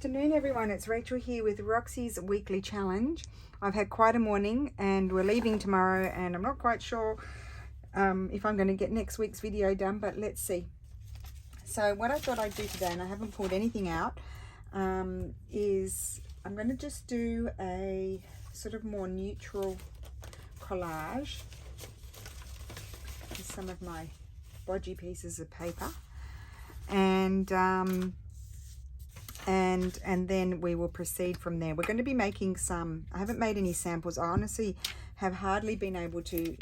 Good afternoon, everyone. It's Rachel here with Roxy's weekly challenge. I've had quite a morning and we're leaving tomorrow, and I'm not quite sure if I'm going to get next week's video done, but let's see. So what I thought I'd do today, and I haven't pulled anything out, is I'm going to just do a sort of more neutral collage with some of my bodgy pieces of paper, and then we will proceed from there. We're going to be making some, I haven't made any samples. I honestly have hardly been able to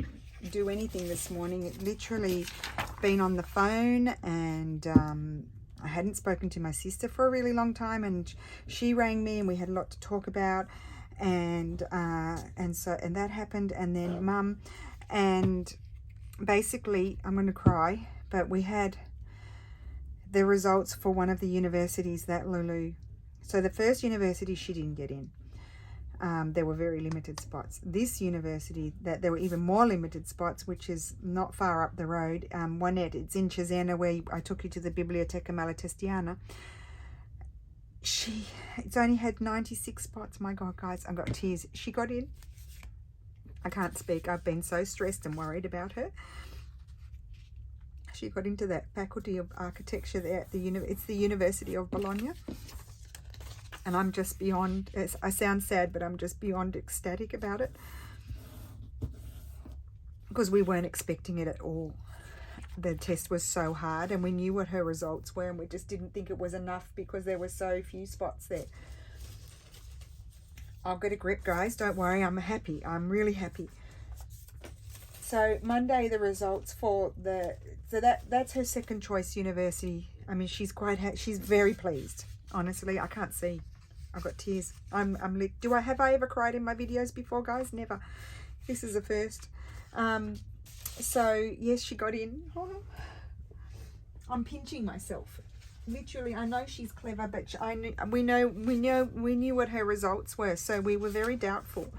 do anything this morning. It literally been on the phone, and I hadn't spoken to my sister for a really long time, and she rang me and we had a lot to talk about, and that happened, and then Mum, and basically I'm going to cry, but we had the results for one of the universities that Lulu, so the first university she didn't get in. There were very limited spots. This university, that there were even more limited spots, which is not far up the road. Juanette, it's in Cesena, where I took you to the Biblioteca Malatestiana. It's only had 96 spots. My God, guys, I've got tears. She got in. I can't speak. I've been so stressed and worried about her. She got into that faculty of architecture there at it's the University of Bologna, and I'm just beyond, I sound sad, but I'm just beyond ecstatic about it, because we weren't expecting it at all. The test was so hard, and we knew what her results were, and we just didn't think it was enough because there were so few spots there. I'll get a grip, guys, don't worry. I'm happy. I'm really happy. So Monday, the results for that's her second choice university. I mean, she's she's very pleased. Honestly, I can't see. I've got tears. I'm have I ever cried in my videos before, guys? Never. This is the first. So yes, she got in. Oh, I'm pinching myself. Literally, I know she's clever, but we knew what her results were, so we were very doubtful.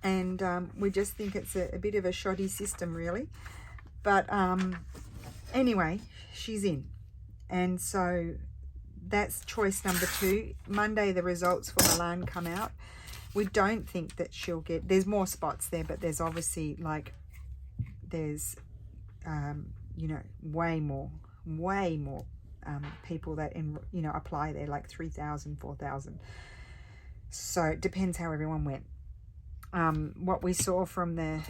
And we just think it's a bit of a shoddy system, really. But anyway, she's in. And so that's choice number 2. Monday, the results for Milan come out. We don't think that she'll get, there's more spots there, but there's obviously, like, there's, you know, way more people that, apply there, like 3,000, 4,000. So it depends how everyone went. What we saw from the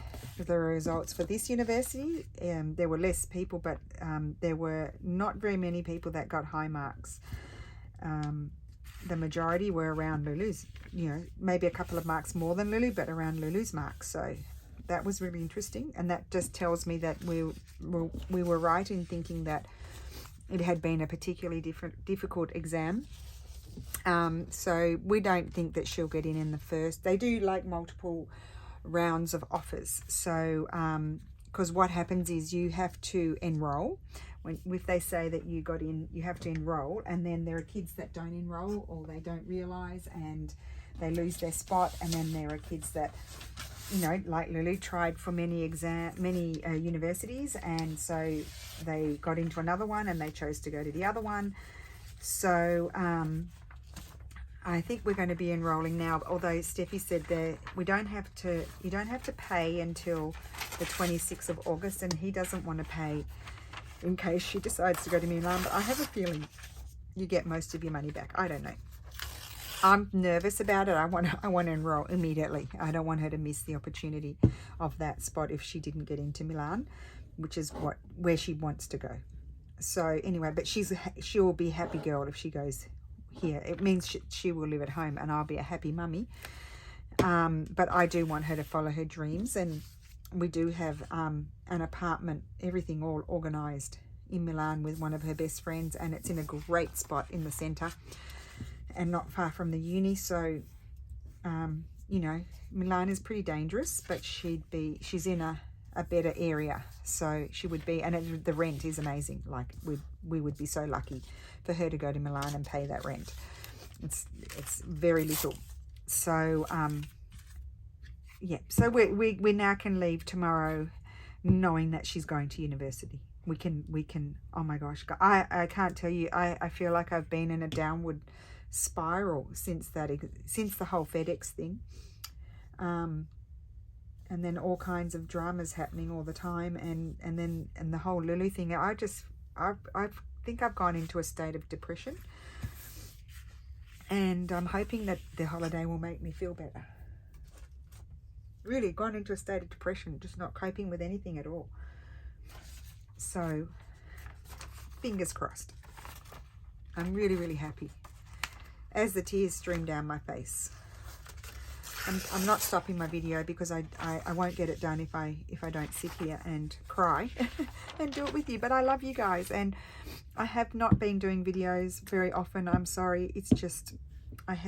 results for this university, there were less people, but there were not very many people that got high marks. The majority were around Lulu's, maybe a couple of marks more than Lulu, but around Lulu's marks. So that was really interesting, and that just tells me that we were right in thinking that it had been a particularly difficult exam. So we don't think that she'll get in the first. They do like multiple rounds of offers. So because what happens is you have to enroll. If they say that you got in, you have to enroll, and then there are kids that don't enroll, or they don't realize and they lose their spot. And then there are kids that, like Lulu, tried for many universities, and so they got into another one and they chose to go to the other one. So I think we're going to be enrolling now, although Steffi said that you don't have to pay until the 26th of August, and he doesn't want to pay in case she decides to go to Milan. But I have a feeling you get most of your money back. I don't know. I'm nervous about it. I want to enroll immediately. I don't want her to miss the opportunity of that spot if she didn't get into Milan, which is where she wants to go. So anyway, but she'll be a happy girl if she goes here. It means she will live at home, and I'll be a happy mummy. But I do want her to follow her dreams, and we do have an apartment, everything all organized in Milan with one of her best friends, and it's in a great spot in the center and not far from the uni. So Milan is pretty dangerous, but she's in a better area, so she would be, and the rent is amazing. Like we would be so lucky for her to go to Milan and pay that rent. It's very little. So yeah, so we now can leave tomorrow knowing that she's going to university. we can, oh my gosh, I can't tell you, I feel like I've been in a downward spiral since the whole FedEx thing. And then all kinds of dramas happening all the time, and the whole Lulu thing. I think I've gone into a state of depression, and I'm hoping that the holiday will make me feel better. Really gone into a state of depression, just not coping with anything at all. So fingers crossed. I'm really, really happy as the tears stream down my face. I'm not stopping my video because I won't get it done if I don't sit here and cry and do it with you. But I love you guys, and I have not been doing videos very often. I'm sorry. It's just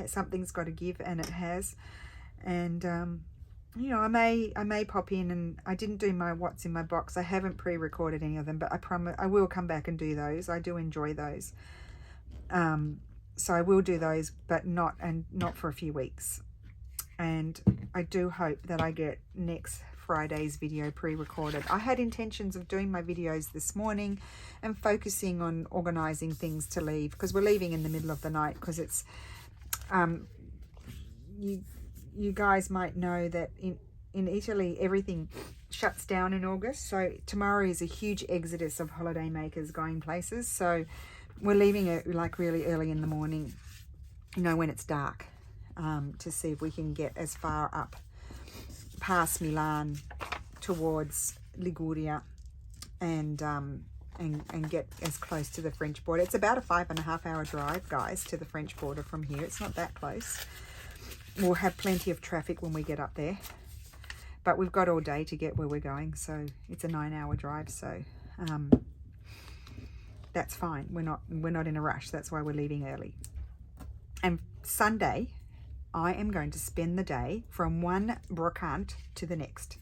something's got to give, and it has. And you know, I may pop in, and I didn't do my what's in my box. I haven't pre-recorded any of them, but I promise I will come back and do those. I do enjoy those. So I will do those, but not for a few weeks. And I do hope that I get next Friday's video pre-recorded. I had intentions of doing my videos this morning and focusing on organizing things to leave, because we're leaving in the middle of the night, because it's you guys might know that in Italy everything shuts down in August. So tomorrow is a huge exodus of holiday makers going places. So we're leaving it like really early in the morning, you know, when it's dark. To see if we can get as far up past Milan towards Liguria and get as close to the French border. It's about a 5.5 hour drive, guys, to the French border from here. It's not that close. We'll have plenty of traffic when we get up there, but we've got all day to get where we're going, so it's a 9-hour drive. So that's fine. We're not in a rush. That's why we're leaving early. And Sunday, I am going to spend the day from one brocante to the next,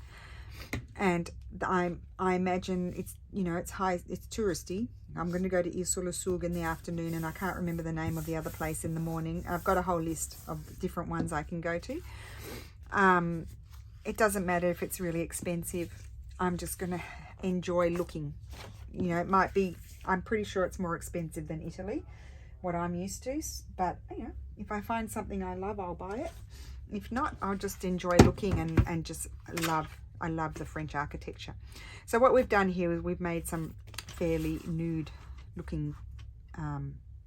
and I imagine it's, you know, it's touristy. I'm going to go to Isola Sug in the afternoon, and I can't remember the name of the other place in the morning. I've got a whole list of different ones I can go to. It doesn't matter if it's really expensive. I'm just going to enjoy looking. You know, it might be, I'm pretty sure it's more expensive than Italy, what I'm used to, but you know, if I find something I love, I'll buy it. If not, I'll just enjoy looking and just I love the French architecture. So what we've done here is we've made some fairly nude looking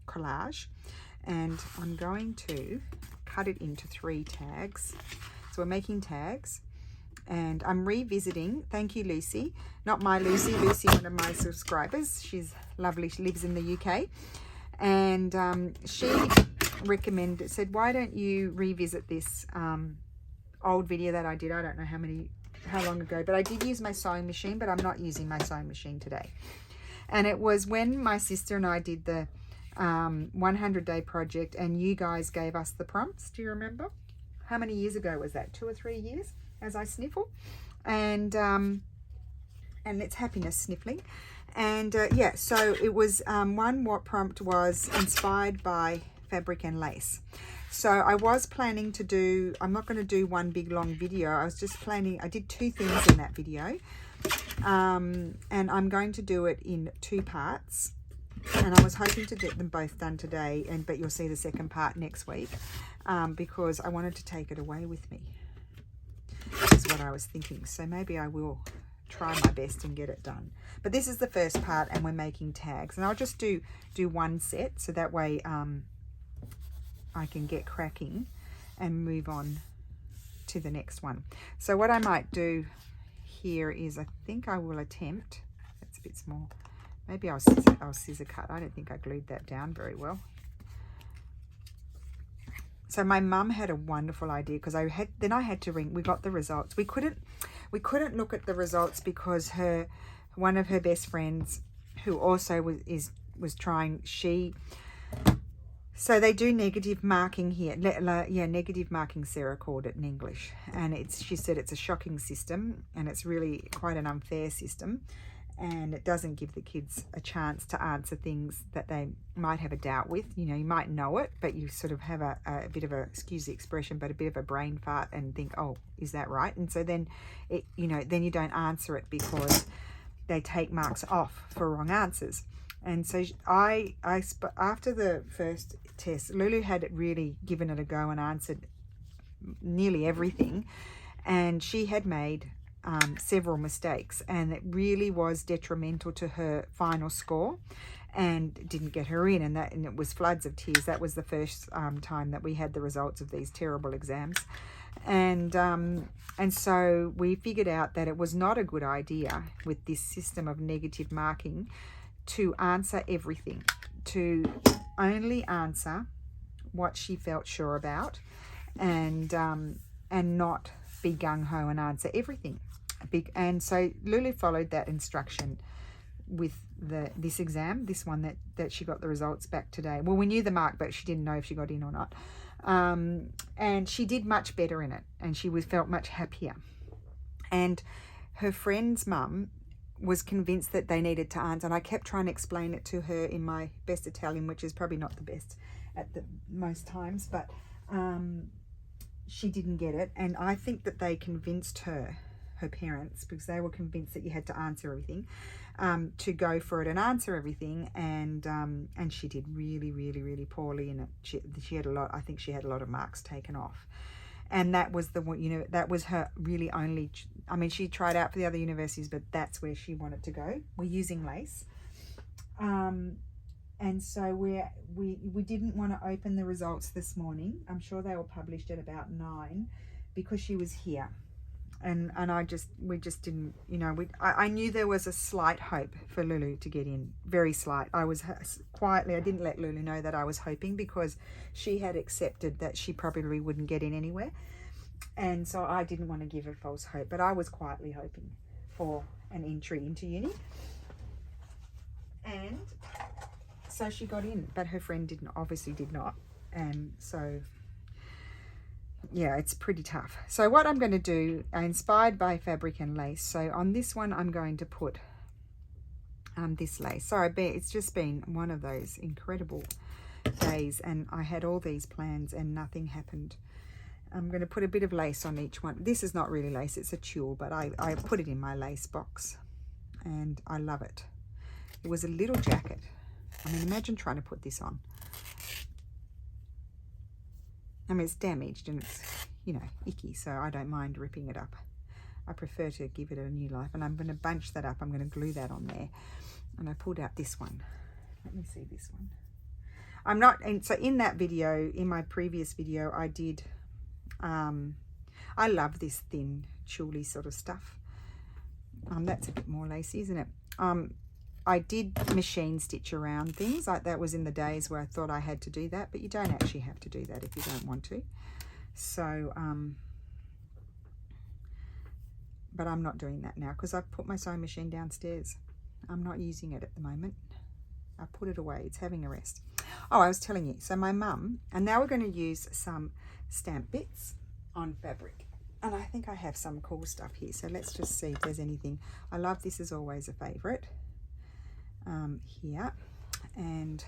collage, and I'm going to cut it into 3 tags. So we're making tags, and I'm revisiting, thank you Lucy, not my Lucy, one of my subscribers. She's lovely, she lives in the UK. And she said, why don't you revisit this old video that I did? I don't know how long ago, but I did use my sewing machine, but I'm not using my sewing machine today. And it was when my sister and I did the 100-day project, and you guys gave us the prompts. Do you remember? How many years ago was that? 2 or 3 years, as I sniffle. And it's happiness sniffling. And yeah, so it was what prompt was inspired by fabric and lace. So I was planning to do, I'm not going to do one big long video. I was just planning, I did 2 things in that video. And I'm going to do it in 2 parts. And I was hoping to get them both done today, but you'll see the second part next week, because I wanted to take it away with me. That's what I was thinking. So maybe I will try my best and get it done. But this is the first part, and we're making tags, and I'll just do 1 set, so that way I can get cracking and move on to the next one. So what I might do here is, I think I will attempt, that's a bit small, maybe I'll scissor cut. I don't think I glued that down very well. So my mum had a wonderful idea, because I had to ring. We got the results. We couldn't look at the results because one of her best friends, who also was trying, so they do negative marking here. Yeah, negative marking, Sarah called it in English, and she said it's a shocking system, and it's really quite an unfair system, and it doesn't give the kids a chance to answer things that they might have a doubt with. You know, you might know it, but you sort of have a bit of a, excuse the expression, but a bit of a brain fart and think, oh, is that right? And so then then you don't answer it because they take marks off for wrong answers. And so after the first test, Lulu had really given it a go and answered nearly everything, and she had made several mistakes, and it really was detrimental to her final score and didn't get her in, and it was floods of tears. That was the first time that we had the results of these terrible exams. And so we figured out that it was not a good idea with this system of negative marking to answer everything, to only answer what she felt sure about, and not be gung-ho and answer everything. And so Lulu followed that instruction with this exam, this one that she got the results back today. Well, we knew the mark, but she didn't know if she got in or not. And she did much better in it, and she felt much happier. And her friend's mum was convinced that they needed to answer, and I kept trying to explain it to her in my best Italian, which is probably not the best at the most times, but she didn't get it. And I think that they convinced her parents, because they were convinced that you had to answer everything, to go for it and answer everything, and she did really, really, really poorly in it. She had a lot, I think she had a lot of marks taken off. And that was the one, you know, that was her really only, I mean, she tried out for the other universities, but that's where she wanted to go. We're using lace. And so we didn't want to open the results this morning. I'm sure they were published at about 9 because she was here. And we just didn't, you know, I knew there was a slight hope for Lulu to get in, very slight. I was quietly, I didn't let Lulu know that I was hoping, because she had accepted that she probably wouldn't get in anywhere. And so I didn't want to give her false hope, but I was quietly hoping for an entry into uni. And so she got in, but her friend obviously did not. And so, yeah, it's pretty tough. So what I'm going to do, inspired by fabric and lace. So on this one, I'm going to put this lace. Sorry, it's just been one of those incredible days, and I had all these plans and nothing happened. I'm going to put a bit of lace on each one. This is not really lace, it's a tulle, but I put it in my lace box, and I love it. It was a little jacket. I mean, imagine trying to put this on. I mean, it's damaged and it's, you know, icky, so I don't mind ripping it up. I prefer to give it a new life, and I'm going to bunch that up. I'm going to glue that on there. And I pulled out this one. Let me see this one. I'm not, and so in that video, in my previous video, I did, I love this thin, tulle sort of stuff. That's a bit more lacy, isn't it? I did machine stitch around things. Like that was in the days where I thought I had to do that, but you don't actually have to do that if you don't want to. So, but I'm not doing that now because I've put my sewing machine downstairs. I'm not using it at the moment. I put it away. It's having a rest. Oh, I was telling you. So my mum, and now we're going to use some stamp bits on fabric. And I think I have some cool stuff here. So let's just see if there's anything. I love This Is Always a Favorite here. And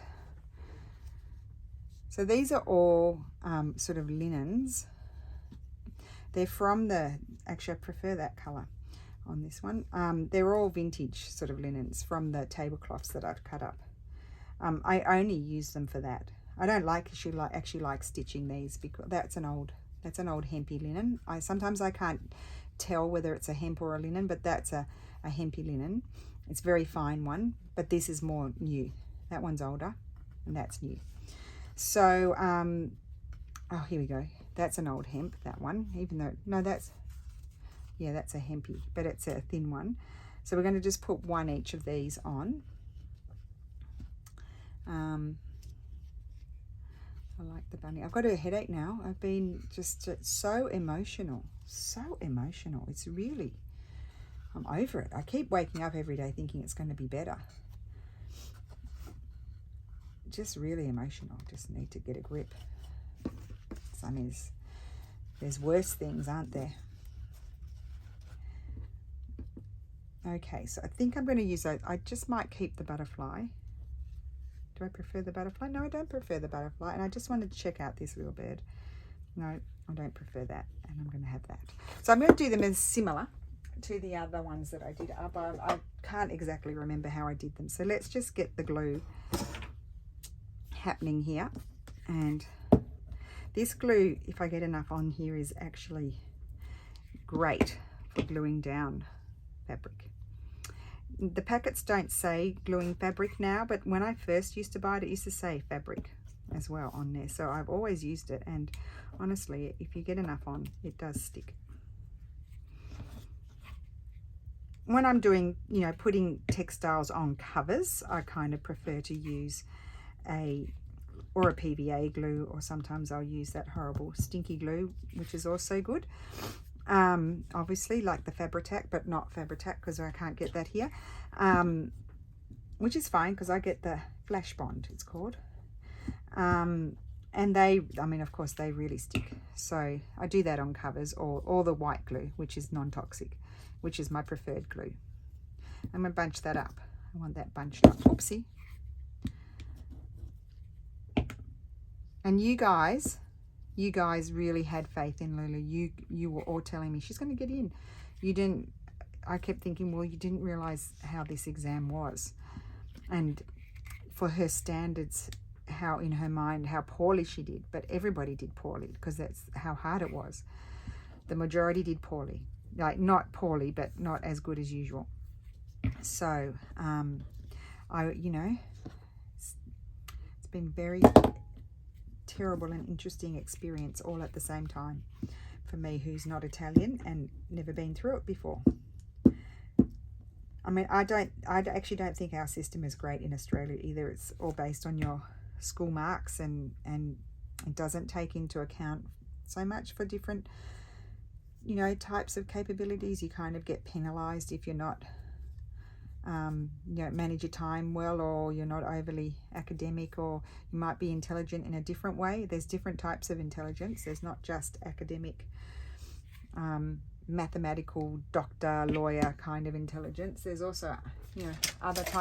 so these are all sort of linens. They're from the, actually I prefer that colour on this one. They're all vintage sort of linens from the tablecloths that I've cut up. I only use them for that. I don't actually like stitching these because that's an old hempy linen. Sometimes I can't tell whether it's a hemp or a linen, but that's a hempy linen. It's a very fine one, but this is more new. That one's older and that's new. So, oh, here we go. That's an old hemp, that one, even though, no, that's a hempy, but it's a thin one. So we're going to just put one each of these on. I like the bunny. I've got a headache now. I've been just so emotional. It's really, I'm over it. I keep waking up every day thinking it's going to be better. Just really emotional. Just need to get a grip. So, I mean, there's worse things, aren't there? Okay, so I think I'm going to use those. I just might keep the butterfly. Do I prefer the butterfly? No, I don't prefer the butterfly. And I just wanted to check out this little bird. No, I don't prefer that. And I'm going to have that. So I'm going to do them as similar to the other ones that I did up. I can't exactly remember how I did them. So let's just get the glue happening here. And this glue, if I get enough on here, is actually great for gluing down fabric. The packets don't say gluing fabric now, but when I first used to buy it, it used to say fabric as well on there. So I've always used it, and honestly, if you get enough on, it does stick. When I'm doing, you know, putting textiles on covers, I kind of prefer to use a PVA glue, or sometimes I'll use that horrible stinky glue, which is also good. Obviously like the Fabri-Tac, but not Fabri-Tac because I can't get that here, which is fine because I get the Flash Bond, it's called. And they, I mean, of course they really stick, so I do that on covers, or the white glue, which is non-toxic, which is my preferred glue. I'm gonna bunch that up. I want that bunched up. Oopsie. And you guys really had faith in Lulu. You were all telling me she's going to get in. You didn't. I kept thinking, well, you didn't realize how this exam was, and for her standards, how in her mind how poorly she did. But everybody did poorly because that's how hard it was. The majority did poorly, like not poorly, but not as good as usual. So you know, it's been very terrible and interesting experience all at the same time for me, who's not Italian and never been through it before. I mean, I actually don't think our system is great in Australia either. It's all based on your school marks, and it doesn't take into account so much for different, you know, types of capabilities. You kind of get penalized if you're not you know, manage your time well, or you're not overly academic, or you might be intelligent in a different way. There's different types of intelligence. There's not just academic, mathematical, doctor, lawyer kind of intelligence. There's also, you know,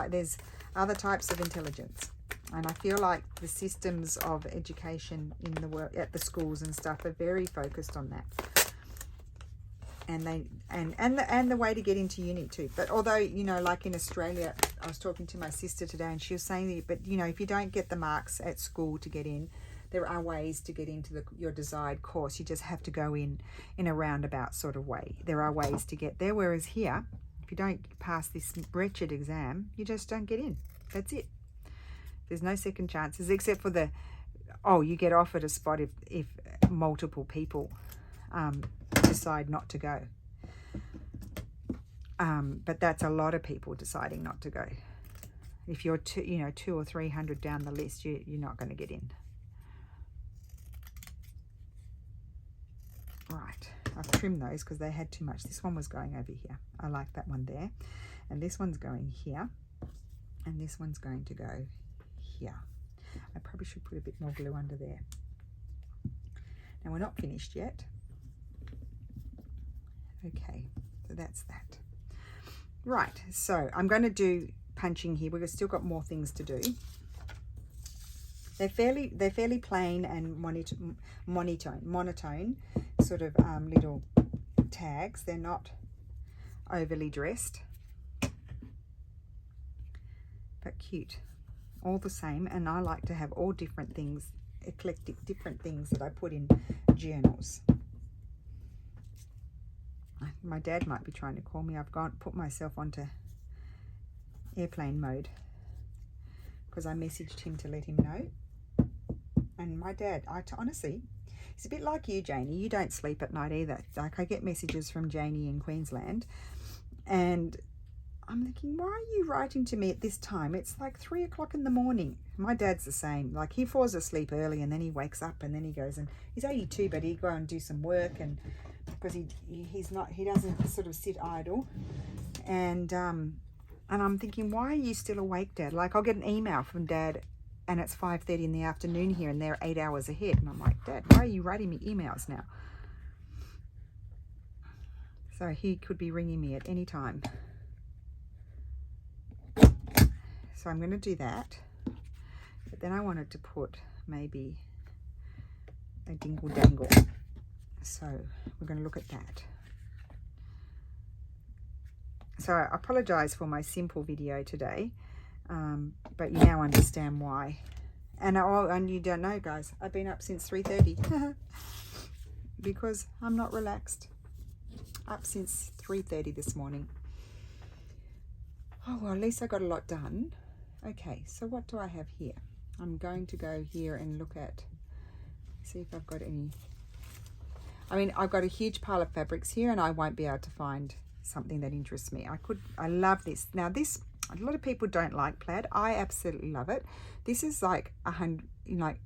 there's other types of intelligence. And I feel like the systems of education in the world, at the schools and stuff, are very focused on that. And the way to get into uni too. But although, you know, like in Australia, I was talking to my sister today, and she was saying that, but you know, if you don't get the marks at school to get in, there are ways to get into your desired course. You just have to go in a roundabout sort of way. There are ways to get there. Whereas here, if you don't pass this wretched exam, you just don't get in. That's it. There's no second chances, except for you get offered a spot if multiple people decide not to go. But that's a lot of people deciding not to go. If you're 200 or 300 down the list, you're not going to get in. Right, I've trimmed those because they had too much. This one was going over here. I like that one there. And this one's going here. And this one's going to go here. I probably should put a bit more glue under there. Now we're not finished yet. Okay, so that's that. Right, so I'm going to do punching here. We've still got more things to do. They're fairly plain and monotone sort of little tags. They're not overly dressed, but cute all the same. And I like to have all different things, eclectic different things that I put in journals. My dad might be trying to call me. I've put myself onto airplane mode because I messaged him to let him know. And my dad, honestly, he's a bit like you, Janie. You don't sleep at night either. Like, I get messages from Janie in Queensland, and I'm thinking, why are you writing to me at this time? It's like 3 o'clock in the morning. My dad's the same. Like, he falls asleep early and then he wakes up and then he goes, and he's 82, but he'd go and do some work, and because he doesn't sort of sit idle. And I'm thinking, why are you still awake, Dad? Like, I'll get an email from Dad and it's 5:30 in the afternoon here and they're 8 hours ahead. And I'm like, Dad, why are you writing me emails now? So he could be ringing me at any time. So I'm going to do that. But then I wanted to put maybe a dingle dangle. So we're going to look at that. So I apologize for my simple video today, but you now understand why. And you don't know, guys, I've been up since 3:30 because I'm not relaxed. Up since 3:30 this morning. Oh, well, at least I got a lot done. Okay, so what do I have here? I'm going to go here and look at, see if I've got any. I mean, I've got a huge pile of fabrics here and I won't be able to find something that interests me. I love this. Now this, a lot of people don't like plaid. I absolutely love it. This is like like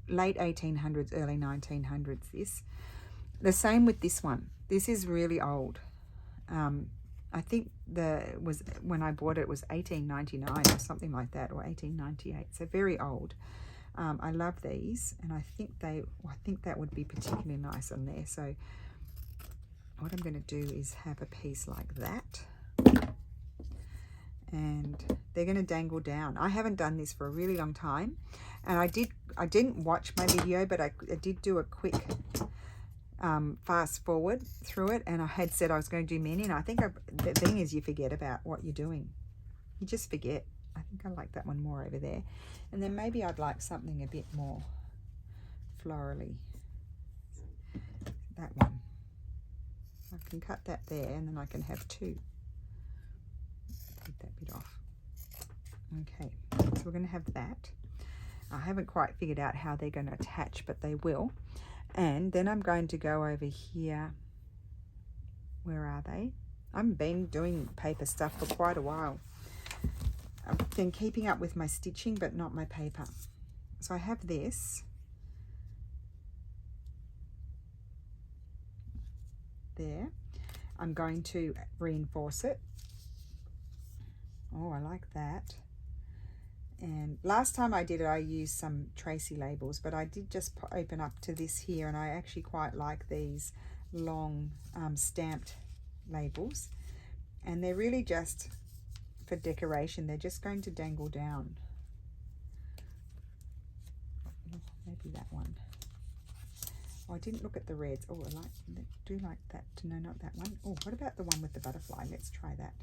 late 1800s, early 1900s. This, the same with this one. This is really old. I think when I bought it was 1899 or something like that, or 1898. So very old. I love these, and I think that would be particularly nice on there. So what I'm going to do is have a piece like that, and they're going to dangle down. I haven't done this for a really long time, and I didn't watch my video, but I did do a quick fast forward through it, and I had said I was going to do many, and I think the thing is you forget about what you're doing. You just forget. I think I like that one more over there, and then maybe I'd like something a bit more florally. That one, I can cut that there, and then I can have two. Take that bit off. Okay, so we're going to have that. I haven't quite figured out how they're going to attach, but they will. And then I'm going to go over here. Where are they? I've been doing paper stuff for quite a while. I've been keeping up with my stitching, but not my paper. So I have this. There. I'm going to reinforce it. Oh, I like that. And last time I did it, I used some tracie labels, but I did just open up to this here, and I actually quite like these long stamped labels, and they're really just for decoration. They're just going to dangle down. Maybe that one. Oh, I didn't look at the reds. Oh, I do like that. No, not that one. Oh, what about the one with the butterfly? Let's try that.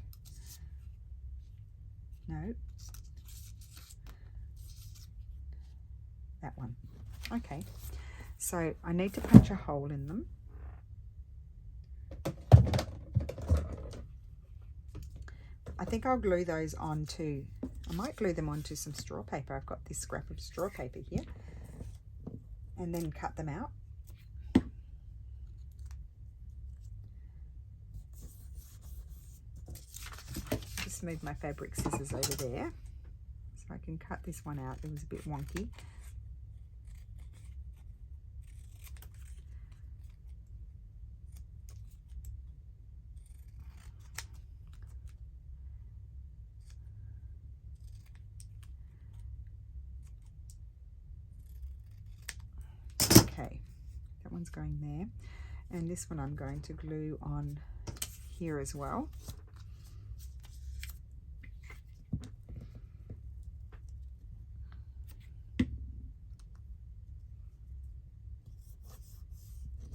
No. That one. Okay, so I need to punch a hole in them. I think I'll glue those onto, I might glue them onto some straw paper. I've got this scrap of straw paper here, and then cut them out. Just move my fabric scissors over there so I can cut this one out. It was a bit wonky. Okay, that one's going there, and this one I'm going to glue on here as well.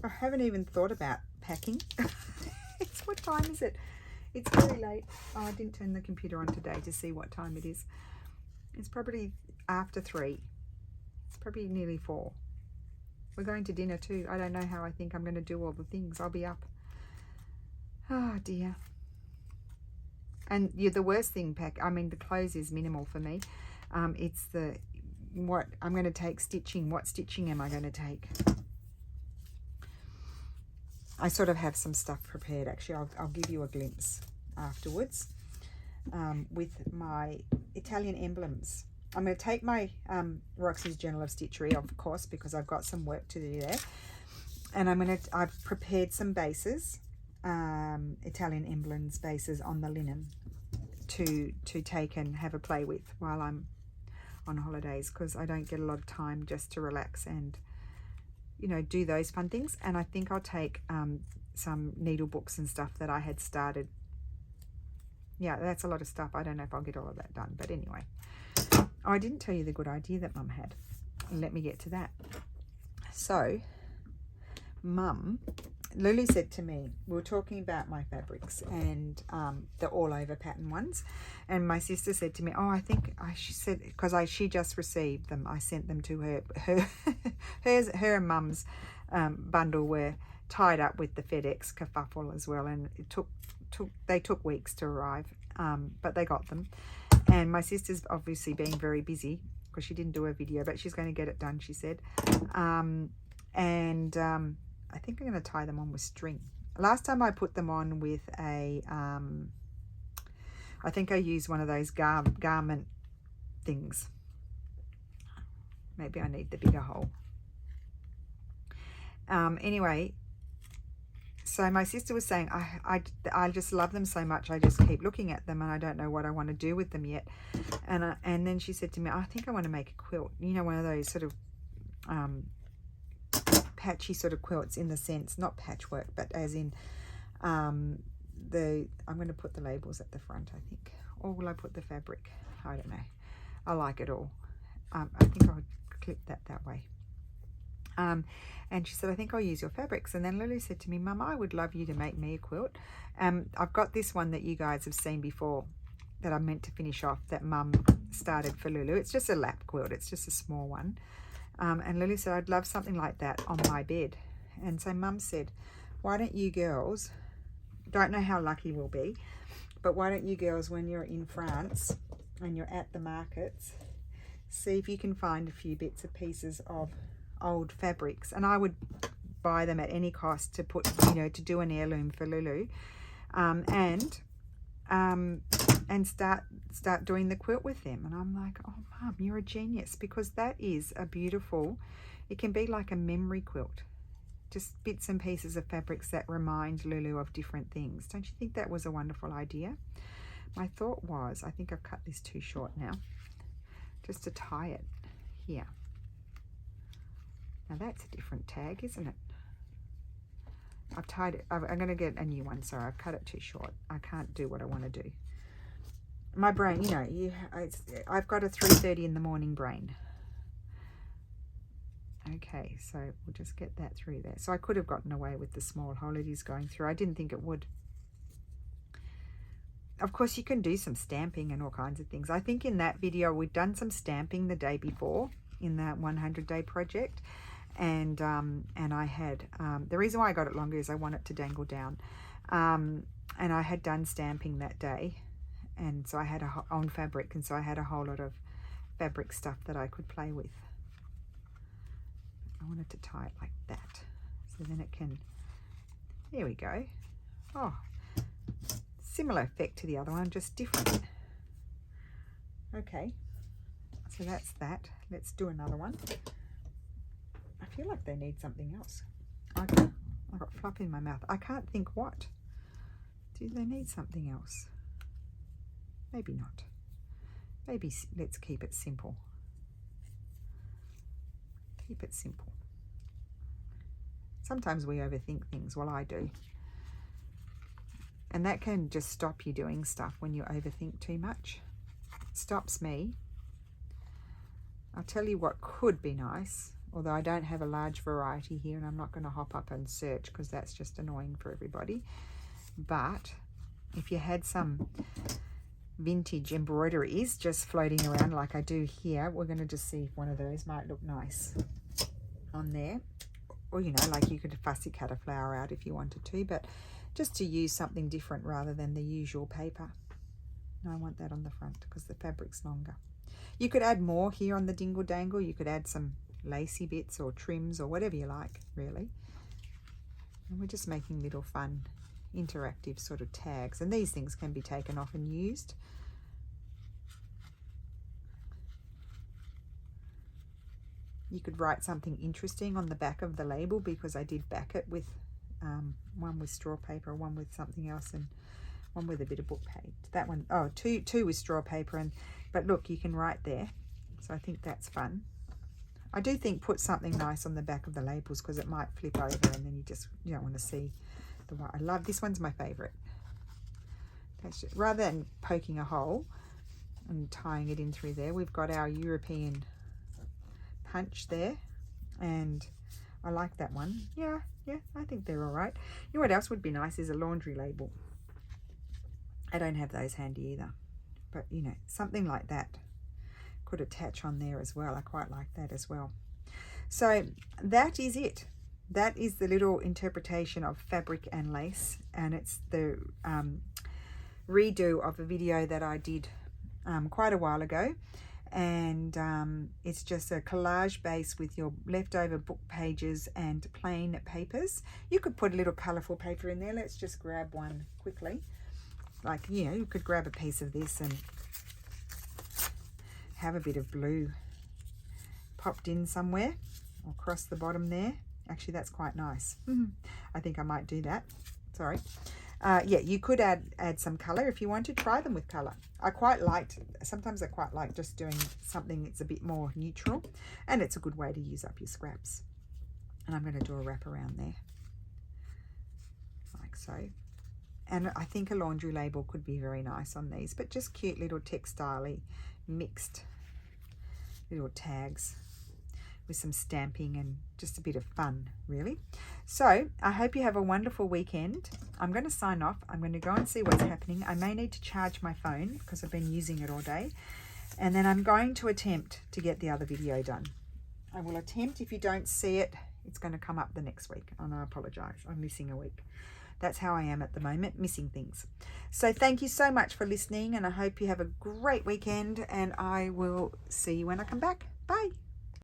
I haven't even thought about packing. What time is it? It's very late. Oh, I didn't turn the computer on today to see what time it is. It's probably after 3. It's probably nearly 4. We're going to dinner too. I don't know how I think I'm going to do all the things. I'll be up. Oh dear. And the worst thing, I mean, the clothes is minimal for me. It's what I'm going to take stitching. What stitching am I going to take? I sort of have some stuff prepared. Actually, I'll give you a glimpse afterwards with my Italian emblems. I'm going to take my Roxy's Journal of Stitchery, of course, because I've got some work to do there. And I've prepared some bases, Italian emblems bases on the linen to take and have a play with while I'm on holidays, because I don't get a lot of time just to relax and, you know, do those fun things. And I think I'll take some needle books and stuff that I had started. Yeah, that's a lot of stuff. I don't know if I'll get all of that done, but anyway. Oh, I didn't tell you the good idea that Mum had. Let me get to that. So, Mum Lulu said to me, we were talking about my fabrics and the all over pattern ones, and my sister said to me, oh, I think she said, because she just received them, I sent them to her and mum's bundle were tied up with the FedEx kerfuffle as well, and it they took weeks to arrive, but they got them. And my sister's obviously being very busy because she didn't do a video, but she's going to get it done, she said. I think I'm going to tie them on with string. Last time I put them on with a, I think I used one of those garment things. Maybe I need the bigger hole. Anyway, so my sister was saying, I just love them so much. I just keep looking at them and I don't know what I want to do with them yet. And then she said to me, I think I want to make a quilt. You know, one of those sort of patchy sort of quilts, in the sense, not patchwork, but as in I'm going to put the labels at the front, I think. Or will I put the fabric? I don't know. I like it all. I think I'll clip that way. And she said, I think I'll use your fabrics. And then Lulu said to me, Mum, I would love you to make me a quilt. I've got this one that you guys have seen before that I meant to finish off, that Mum started for Lulu. It's just a lap quilt. It's just a small one. And Lulu said, I'd love something like that on my bed. And so Mum said, why don't you girls, don't know how lucky we'll be, but why don't you girls, when you're in France and you're at the markets, see if you can find a few bits and pieces of old fabrics, and I would buy them at any cost to put, you know, to do an heirloom for Lulu, and start doing the quilt with them. And I'm like, oh Mum, you're a genius, because that is a beautiful, it can be like a memory quilt, just bits and pieces of fabrics that remind Lulu of different things. Don't you think that was a wonderful idea? My thought was, I think I've cut this too short now, just to tie it here. Now that's a different tag, isn't it? I've tied it. I'm going to get a new one. Sorry, I've cut it too short. I can't do what I want to do. My brain, you know, I've got a 3:30 in the morning brain. Okay, so we'll just get that through there. So I could have gotten away with the small hole it is going through. I didn't think it would. Of course, you can do some stamping and all kinds of things. I think in that video, we'd done some stamping the day before in that 100-day project. And I had, the reason why I got it longer is I want it to dangle down. And I had done stamping that day. And so I had on fabric. And so I had a whole lot of fabric stuff that I could play with. I wanted to tie it like that. So then it can, there we go. Oh, similar effect to the other one, just different. Okay, so that's that. Let's do another one. I feel like they need something else. I got fluff in my mouth. I can't think what. Do they need something else? Maybe not. Maybe let's keep it simple. Keep it simple. Sometimes we overthink things. Well, I do. And that can just stop you doing stuff when you overthink too much. It stops me. I'll tell you what could be nice, although I don't have a large variety here and I'm not going to hop up and search because that's just annoying for everybody. But if you had some vintage embroideries just floating around like I do here, we're going to just see if one of those might look nice on there. Or, you know, like you could fussy cut a flower out if you wanted to, but just to use something different rather than the usual paper. No, I want that on the front because the fabric's longer. You could add more here on the dingle dangle. You could add some lacy bits or trims or whatever you like, really. And we're just making little fun, interactive sort of tags. And these things can be taken off and used. You could write something interesting on the back of the label because I did back it with one with straw paper, one with something else, and one with a bit of book page. That one, oh, two with straw paper, but look, you can write there. So I think that's fun. I do think put something nice on the back of the labels because it might flip over and then you don't want to see the white. I love this one's my favorite. That's just, rather than poking a hole and tying it in through there, we've got our European punch there, and I like that one. Yeah, I think they're all right. You know what else would be nice is a laundry label. I don't have those handy either. But, you know, something like that could attach on there as well. I quite like that as well. So that is it. That is the little interpretation of fabric and lace. And it's the redo of a video that I did quite a while ago. And it's just a collage base with your leftover book pages and plain papers. You could put a little colourful paper in there. Let's just grab one quickly. Like, you know, you could grab a piece of this and have a bit of blue popped in somewhere across the bottom there. Actually, that's quite nice. I think I might do that. Sorry. Yeah, you could add some colour if you want to. Try them with colour. Sometimes I quite like just doing something that's a bit more neutral, and it's a good way to use up your scraps. And I'm going to do a wrap around there, like so. And I think a laundry label could be very nice on these, but just cute little textile-y mixed little tags with some stamping and just a bit of fun, really. So I hope you have a wonderful weekend. I'm going to sign off. I'm going to go and see what's happening. I may need to charge my phone because I've been using it all day. And then I'm going to attempt to get the other video done. I will attempt. If you don't see it, it's going to come up the next week. And I apologize. I'm missing a week. That's how I am at the moment, missing things. So thank you so much for listening, and I hope you have a great weekend, and I will see you when I come back. Bye.